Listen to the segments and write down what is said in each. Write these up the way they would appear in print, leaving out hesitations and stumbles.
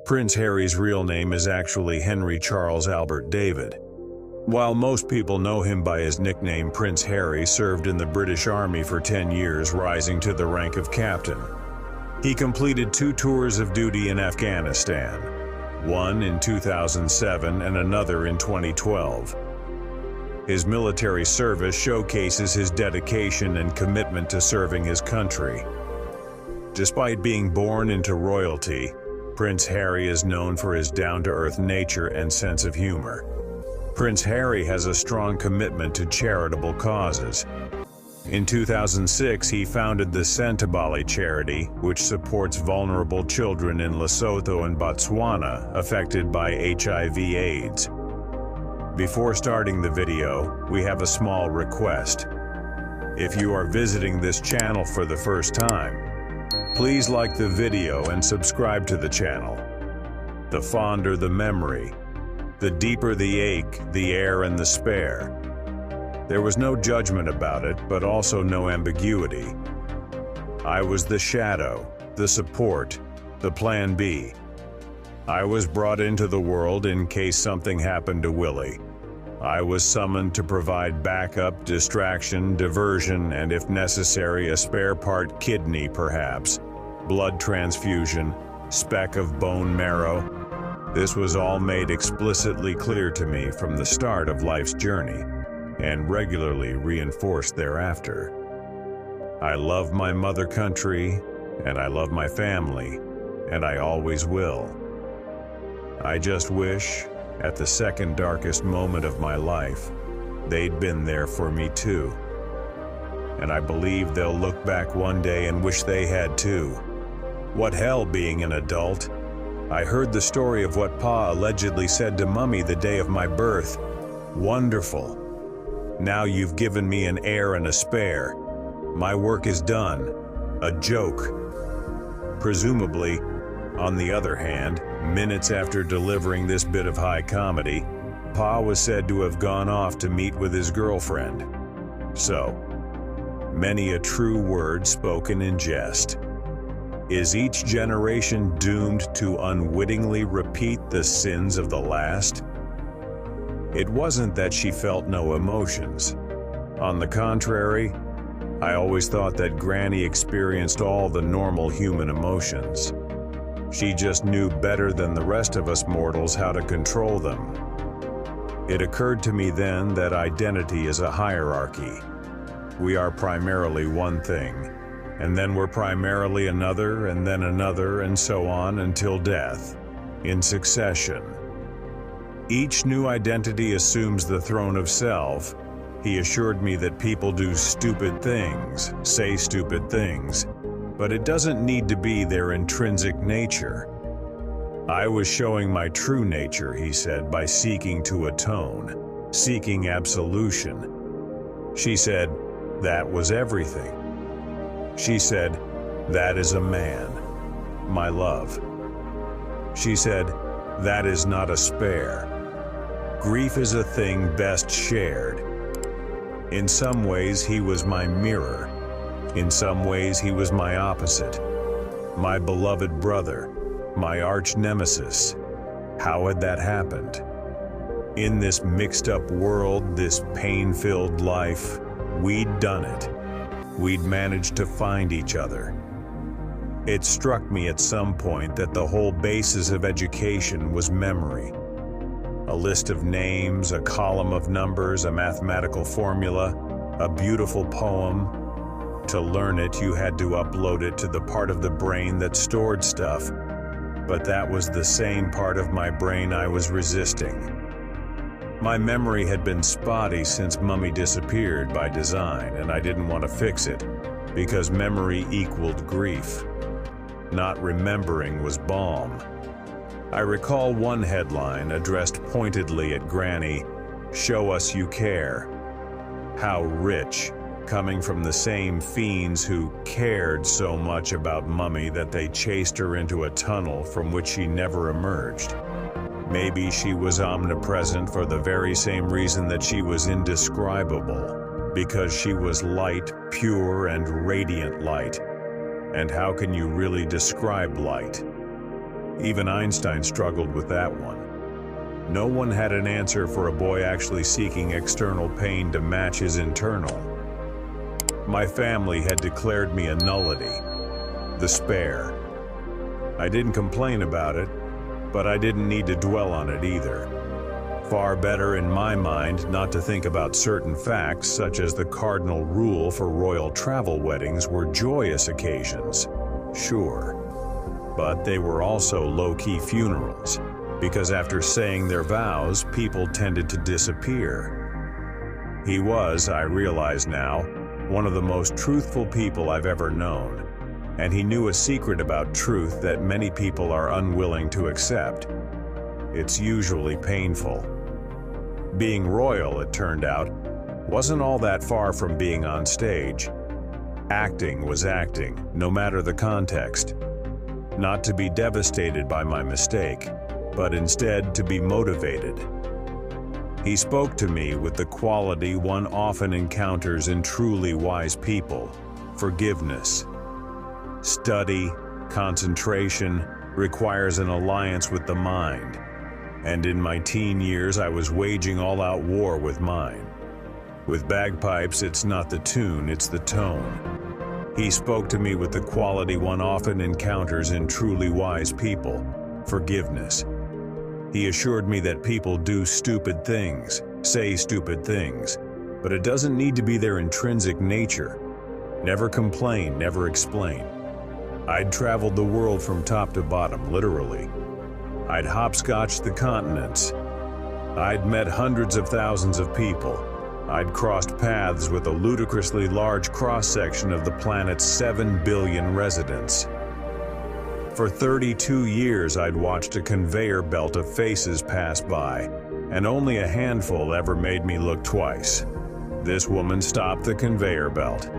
Prince Harry's real name is actually Henry Charles Albert David. While most people know him by his nickname, Prince Harry served in the British Army for 10 years, rising to the rank of captain. He completed 2 tours of duty in Afghanistan, one in 2007 and another in 2012. His military service showcases his dedication and commitment to serving his country. Despite being born into royalty, Prince Harry is known for his down-to-earth nature and sense of humor. Prince Harry has a strong commitment to charitable causes. In 2006, he founded the Santabali charity, which supports vulnerable children in Lesotho and Botswana affected by HIV/AIDS. Before starting the video, we have a small request. If you are visiting this channel for the first time, please like the video and subscribe to the channel. The fonder the memory, the deeper the ache, the air and the spare. There was no judgment about it, but also no ambiguity. I was the shadow, the support, the plan B. I was brought into the world in case something happened to Willie. I was summoned to provide backup, distraction, diversion, and if necessary, a spare part kidney perhaps, blood transfusion, speck of bone marrow. This was all made explicitly clear to me from the start of life's journey, and regularly reinforced thereafter. I love my mother country, and I love my family, and I always will. I just wish, at the second darkest moment of my life, they'd been there for me too. And I believe they'll look back one day and wish they had too. What hell being an adult. I heard the story of what Pa allegedly said to Mummy the day of my birth. Wonderful. Now you've given me an heir and a spare. My work is done. A joke. Presumably, on the other hand, minutes after delivering this bit of high comedy, Pa was said to have gone off to meet with his girlfriend. So, many a true word spoken in jest. Is each generation doomed to unwittingly repeat the sins of the last? It wasn't that she felt no emotions. On the contrary, I always thought that Granny experienced all the normal human emotions. She just knew better than the rest of us mortals how to control them. It occurred to me then that identity is a hierarchy. We are primarily one thing, and then we're primarily another, and then another, and so on until death, in succession. Each new identity assumes the throne of self. He assured me that people do stupid things, say stupid things, but it doesn't need to be their intrinsic nature. I was showing my true nature, he said, by seeking to atone, seeking absolution. She said, that was everything. She said, that is a man, my love. She said, that is not a spare. Grief is a thing best shared. In some ways, he was my mirror. In some ways, he was my opposite. My beloved brother, my arch nemesis. How had that happened? In this mixed-up world, this pain-filled life, we'd done it. We'd managed to find each other. It struck me at some point that the whole basis of education was memory. A list of names, a column of numbers, a mathematical formula, a beautiful poem. To learn it, you had to upload it to the part of the brain that stored stuff, but that was the same part of my brain I was resisting. My memory had been spotty since Mummy disappeared by design, and I didn't want to fix it, because memory equaled grief. Not remembering was balm. I recall one headline addressed pointedly at Granny, "Show us you care." How rich, coming from the same fiends who cared so much about Mummy that they chased her into a tunnel from which she never emerged. Maybe she was omnipresent for the very same reason that she was indescribable, because she was light, pure and radiant light. And how can you really describe light? Even Einstein struggled with that one. No one had an answer for a boy actually seeking external pain to match his internal. My family had declared me a nullity, the spare. I didn't complain about it, but I didn't need to dwell on it either. Far better in my mind not to think about certain facts, such as the cardinal rule for royal travel weddings were joyous occasions, sure, but they were also low-key funerals, because after saying their vows, people tended to disappear. He was, I realize now, one of the most truthful people I've ever known, and he knew a secret about truth that many people are unwilling to accept. It's usually painful. Being royal, it turned out, wasn't all that far from being on stage. Acting was acting, no matter the context. Not to be devastated by my mistake, but instead to be motivated. He spoke to me with the quality one often encounters in truly wise people: forgiveness. Study, concentration, requires an alliance with the mind, and in my teen years I was waging all-out war with mine. With bagpipes, it's not the tune, it's the tone. He spoke to me with the quality one often encounters in truly wise people: forgiveness. He assured me that people do stupid things, say stupid things, but it doesn't need to be their intrinsic nature. Never complain, never explain. I'd traveled the world from top to bottom, literally. I'd hopscotched the continents. I'd met hundreds of thousands of people. I'd crossed paths with a ludicrously large cross-section of the planet's 7 billion residents. For 32 years, I'd watched a conveyor belt of faces pass by, and only a handful ever made me look twice. This woman stopped the conveyor belt.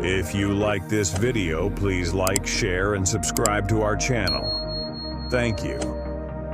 If you like this video, please like, share, and subscribe to our channel. Thank you.